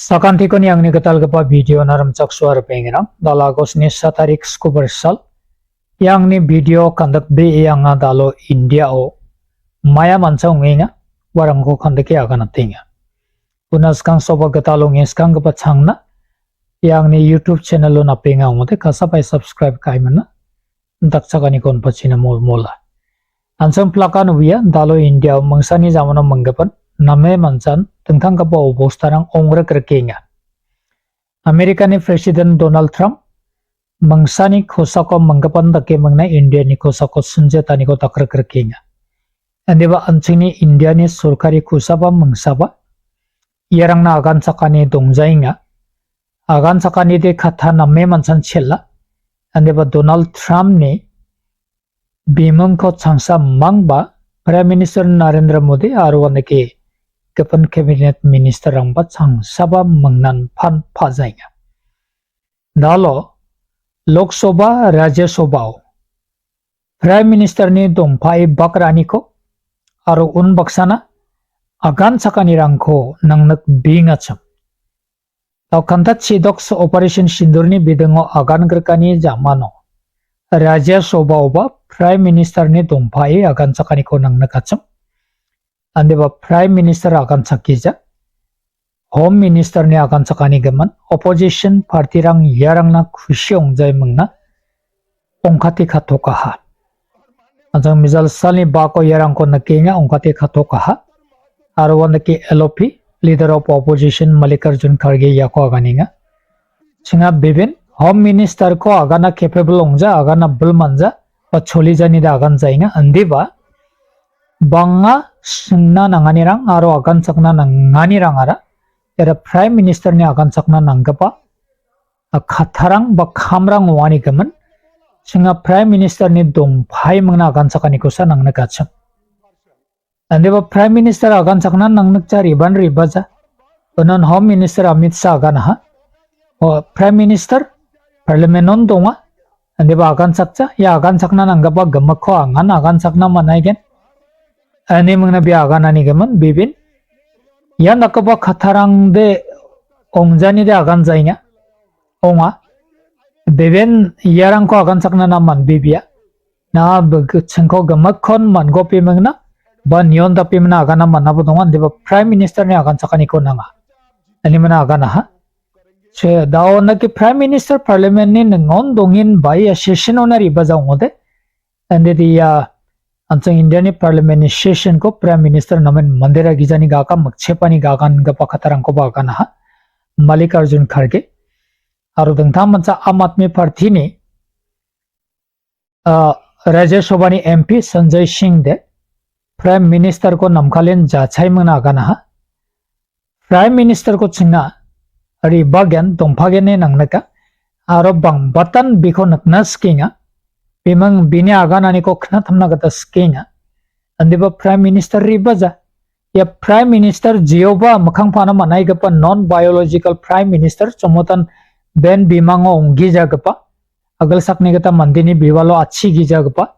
Sakantikoni angni katalgapa video naram chaksuar pengira dala agostni 7 tarik skubersal yangni video kandak be yanga dalo India o maya mancha ungenga warangko kandake agana tinga unaskang soba gatalo ngeskang gapa changna yangni YouTube channel lo na penga ngote kasapai subscribe kaimana dakchagani kon pachina mola ansam plakan wiya dalo India mangsani jamana manggapan name manchan tengkang kapa obostarang ongrek rekenga Amerika ni Presiden Donald Trump mangsani khosako manggapan dake mangna India ni khosako sunjatani ko takrek rekenga andeba anchini India ni sorkari khosaba mangsaba yarangna agan sakani dongjainga agan sakani de khatha name manchan chella andeba Donald Trump ni bimang ko changsa mangba Prime Minister Narendra Modi aru anake Kapan Cabinet Minister ang batsang saba mangnan pan pazainga. Dalo Lok Sabha Rajya Sabha Prime Minister ni dongpai bakrani ko aru un baksana agan sakani rangko nangnak bingacham. Tau kantat sidoks Operation Sindur ni bidengo agan gerkani jamano. Rajya Sabha oba Prime Minister ni dongpai agan sakani ko nangnak acham. Andeba Prime Minister akan sakija, Home Minister ni akan sakani gaman, Opposition Party rang yarang na khushi ongjai mangna, ongkati khato kaha. Anjang misal sali bako yarang ko nakenga ongkati khato kaha, arwan ki LOP, Leader of Opposition Mallikarjun Kharge yako aganinga. Singa bibin, Home Minister ko agana capable ongja, agana bulmanja, pa choli jani da agan jainga, andeba, banga sengna nanganirang aro agan sakna nanganirang ara era Prime Minister ni agan sakna nanggapa khatharang ba khamrang wani gaman singa Prime Minister ni dongphai mangna agan sakani kosa nangna gacham andeba Prime Minister agan sakna nangnak cha riban ribaja onon Home Minister Amit Shah agan ha Prime Minister Parliament on donga andeba agan sakcha ya agan sakna nanggapa gamakho angan agan sakna manaigen ani mangna biaga nani gaman bibin ya nakaba khatharang de ongjani de agan jainga onga beben yarang ko agan sakna naman bibia na chengko gamakhon man gopi mangna ban yon da pimna agan naman nabodonga deba Prime Minister ni agan sakani ko nanga ani mana agan ha che daw na ki Prime Minister Parliament ni ngon dongin bai session onari bajaungode and the Anchang Indian Parliament ni session ko Prime Minister namen mandira gijani gaka makchepani gagan gapa khatarang ko bagan ha Mallikarjun Kharge aru dengtham mancha Aam Aadmi Party ni Rajya Sabha ni MP Sanjay Singh de Prime Minister ko namkhalen jachai mangna agana ha Prime Minister ko chingna ari bagan dongphagene nangnaka aro bang batan biko nakna skinga bimang bini agan ani ko khna thamna gata skenga andeba Prime Minister ribaja ya Prime Minister jioba makhang phana manai gapa non biological Prime Minister chomotan ben bimango onggi jagapa agal sakne gata mandini biwalo achi gi jagapa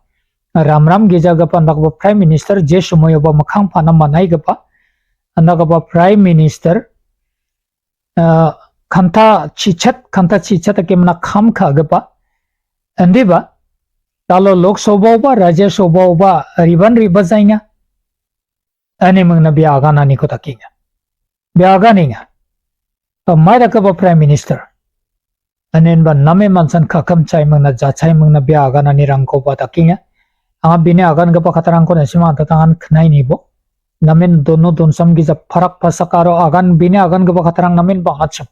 ram gi jagapa andakba Prime Minister je sumoyoba makhang phana manai gapa andakba Prime Minister khanta chichat kemna kham kha gapa andeba Talo Lok Sabha ba Rajya Sabha ba riban ribazainga ani mangna biaga nani ko takinga biaga ninga maida ka ba Prime Minister anen ba name mansan khakam chai mangna jachai mangna biaga nani rangko ba takinga anga bine agan ga pa khatarang ko nasima tatangan khnai ni bo namen dono donsam gi ja farak pasakaro agan bine agan ga pa khatarang namen ba acham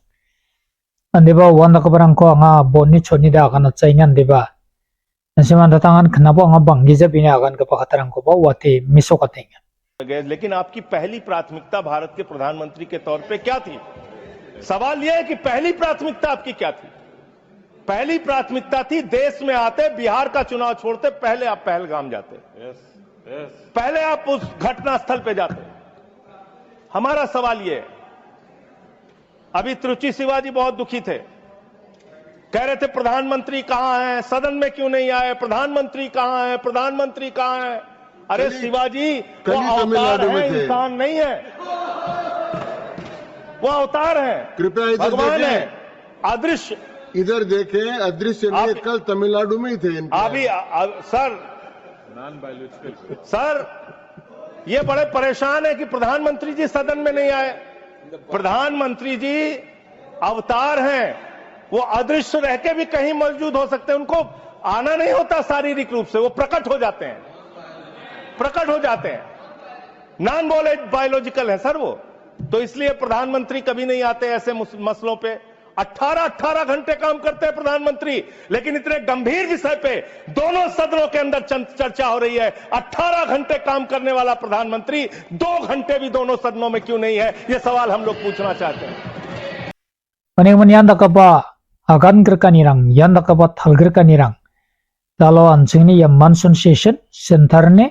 andeba wanda ka barang ko anga bonni choni da agan chainga andeba नसीमान रतांगन खनाबो अंगा बंगी जब इन्हें आगन का पखतरंग को बहु वाते मिसो का तेंगे लेकिन आपकी पहली प्राथमिकता भारत के प्रधानमंत्री के तौर पे क्या थी सवाल यह है कि पहली प्राथमिकता आपकी क्या थी पहली प्राथमिकता थी देश में आते बिहार का चुनाव छोड़ते पहले आप पहलगाम जाते पहले आप उस घटना स्थल पे जाते हमारा सवाल यह है अभी त्रुचि शिवाजी बहुत दुखी थे कह रहे थे प्रधानमंत्री कहां है सदन में क्यों नहीं आए प्रधानमंत्री कहां है प्रधानमंत्री कहां है अरे शिवाजी वो अवतार है इंसान नहीं है वो अवतार हैं, कृपया इधर भगवान देखें। है, अदृश्य। इधर देखें, अदृश्य नहीं, आप- कल तमिलनाडु में ही थे इनके। अभी सर ये बड़े परेशान है कि प्रधानमंत्री जी सदन में नहीं आए। प्रधानमंत्री जी अवतार हैं, वो अदृश्य रह के भी कहीं मौजूद हो सकते हैं, उनको आना नहीं होता शारीरिक रूप से, वो प्रकट हो जाते हैं, प्रकट हो जाते हैं। नॉन बायोलॉजिकल है सर वो, तो इसलिए प्रधानमंत्री कभी नहीं आते ऐसे मसलों पे। 18 घंटे काम करते हैं प्रधानमंत्री, लेकिन इतने गंभीर विषय पे दोनों सदनों के अंदर चर्चा हो रही है। 18 घंटे काम करने वाला प्रधानमंत्री 2 घंटे भी दोनों सदनों में क्यों नहीं है, ये सवाल हम लोग पूछना चाहते हैं। Maning yandakaba agan gerkanirang yandakaba thal gerkanirang dalo anjingni ya monsoon session sentarne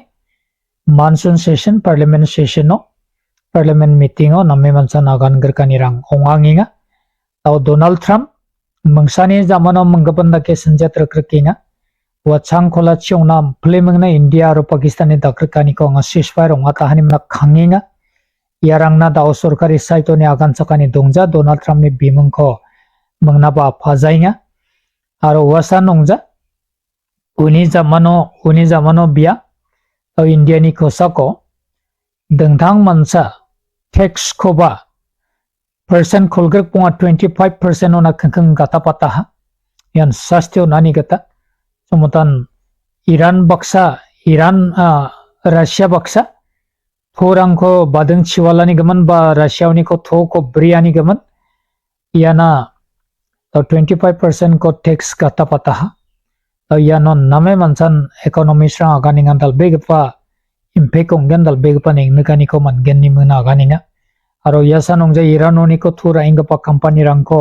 monsoon session parliament session no parliament meeting o namme mansan agan gerkanirang onganginga tau Donald Trump mangsani zamano manggapanda ke senjat rekrkinga wachang khola chongna flemingna India aro Pakistan ni dakrkani ko nga ceasefire onga tahani na khanginga yarangna dao sorkari saito ni agan sakani dongja Donald Trump ni bimung ko mengnaba phajainga aro wasa nongja uni zamano bia tau India ni kosako dengthang mansa tax koba percent kolgrek punga 25% ona khangkhang gata pataha yan sastyo nani gata sumutan Iran Russia baksa थोरंको बादंग चिवालानी गमन बा रशियानी को थो को ब्रियानी गमन याना तो 25% को tax गता पता हा तो यानो नमे मनसन इकोनॉमी स्ट्रांग आगानिंग दल बेगपा इम्पैक्ट ओंगन दल बेगपा नेगनिकानी को मनगन नि मना आगानिंगा आरो यासा नोंजे इरानोनी को थोरा इंगपा कंपनी रंको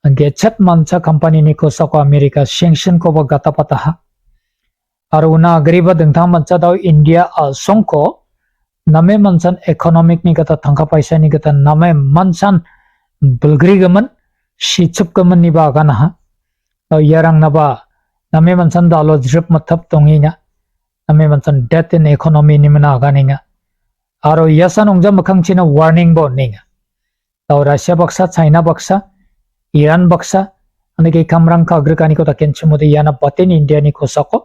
गेचत मनसा कंपनी नि को सको अमेरिका सैंक्शन को गता पता हा आरो उना गरीबा दंथा मनसा दाव India असंको name mansan economic ni kata thangka paisa ni kata name mansan bulgri gaman shichup gaman ni ba gana ha yarang na ba name mansan dalo drip mathap tonginga name mansan death in economy ni mana ganinga aro yasa nongja makhang china warning bo ninga tau Russia baksa China baksa Iran baksa ane ke kamrang ka agrikani ko taken chumode yana batin India ni kosako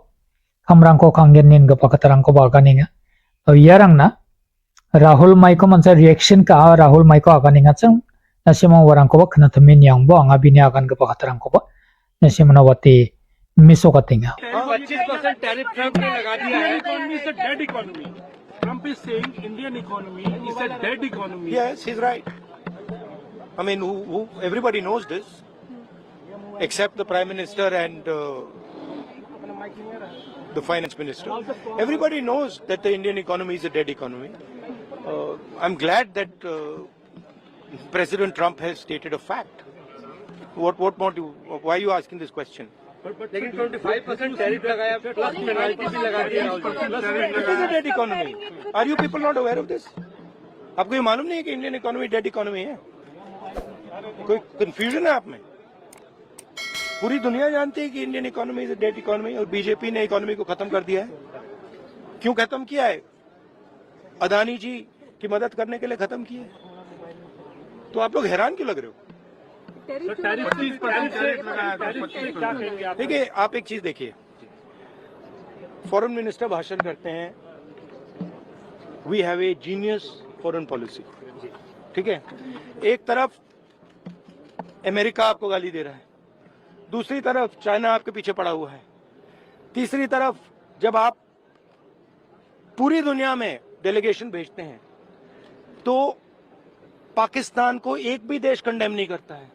kamrang ko kangen nin ga pakatarang ko ba ganinga tau yarang na Rahul Maiko mansa reaction ka Rahul Maiko akan ingat nasima warang ko ba kana thamin yang bo anga bini akan ka pakatarang ko ba nasima na wati miso katinga 25% tariff Trump ने लगा दिया है। Economy is a dead economy. Trump is saying Indian economy is a dead economy. Yes, he's right. I mean, everybody knows this, except the Prime Minister and the Finance Minister. Everybody knows that the Indian economy is a dead economy. I'm glad that President Trump has stated a fact. What more do? Why are you asking this question? लेकिन 25% tariff लगाया plus penalty भी लगा दिया। It is a dead economy. Are you people not aware of this? आपको ये मालूम नहीं है कि इंडियन इकोनॉमी डेड इकोनॉमी है? कोई कंफ्यूजन है आप में? पूरी दुनिया जानती है कि Indian economy is a dead economy और बीजेपी ने इकोनॉमी को खत्म कर दिया है। क्यों खत्म किया है? अदानी जी की मदद करने के लिए खत्म किया है। तो आप लोग हैरान क्यों लग रहे हो? देखिए, आप एक चीज देखिए, फॉरेन मिनिस्टर भाषण करते हैं, we have a genius foreign policy, ठीक है। एक तरफ अमेरिका आपको गाली दे रहा है, दूसरी तरफ चाइना आपके पीछे पड़ा हुआ है, तीसरी तरफ जब आप पूरी दुनिया में डेलीगेशन भेजते हैं तो पाकिस्तान को एक भी देश कंडेम नहीं करता है।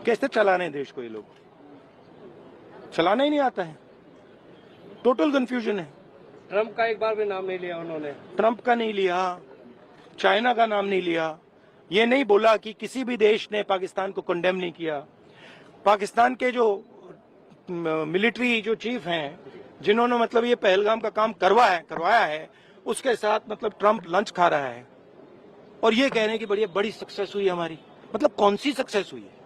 कैसे चलाने हैं देश को? ये लोग चलाना ही नहीं आता है। टोटल कंफ्यूजन है। ट्रम्प का एक बार भी नाम नहीं लिया उन्होंने। ट्रम्प का नहीं लिया, चाइना का नाम नहीं लिया, ये नहीं बोला कि किसी भी देश ने पाकिस्तान को कंडेम नहीं किया। पाकिस्तान के जो मिलिट्री जो चीफ हैं, जिन्होंने मतलब ये पहलगाम का काम करवाया है, उसके साथ मतलब ट्रम्प लंच खा रहा है और ये कह रहे हैं कि बड़ी सक्सेस हुई हमारी। मतलब कौन सी सक्सेस हुई है?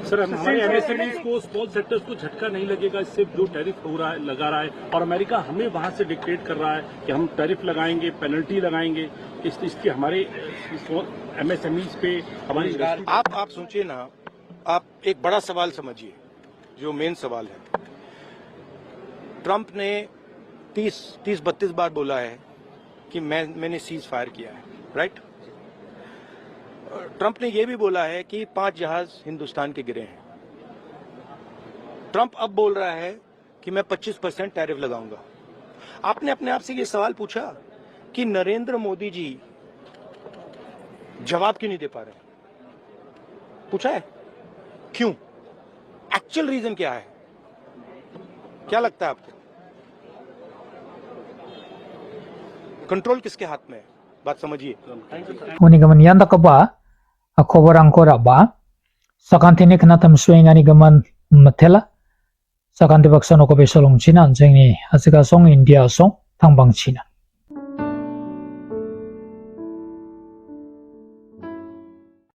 सर हमारे एमएसएमईज को स्मॉल सेक्टर्स को झटका नहीं लगेगा इससे जो टैरिफ हो रहा है लगा रहा है और अमेरिका हमें वहां से डिक्टेट कर रहा है कि हम टैरिफ लगाएंगे पेनल्टी लगाएंगे इसकी हमारे एमएसएमईज पे हमारी आप सोचिए ना, आप एक बड़ा सवाल समझिए जो मेन सवाल है। ट्रंप ने 30-32 बार बोला है कि मैंने सीज फायर किया है, राइट। ट्रंप ने यह भी बोला है कि 5 जहाज हिंदुस्तान के गिरे हैं। ट्रंप अब बोल रहा है कि मैं 25% टैरिफ लगाऊंगा। आपने अपने आप से ये सवाल पूछा कि नरेंद्र मोदी जी जवाब क्यों नहीं दे पा रहे? पूछा है क्यों? एक्चुअल रीजन क्या है? क्या लगता है आपको? कंट्रोल किसके हाथ में है? बात समझिए। Unigaman yanda ka ba? Ako warang ko ba? Sakanti ni kanatam swingani gaman matela. Sakanti baksa no ko besolong China anjing ni asika song India song tangbang China.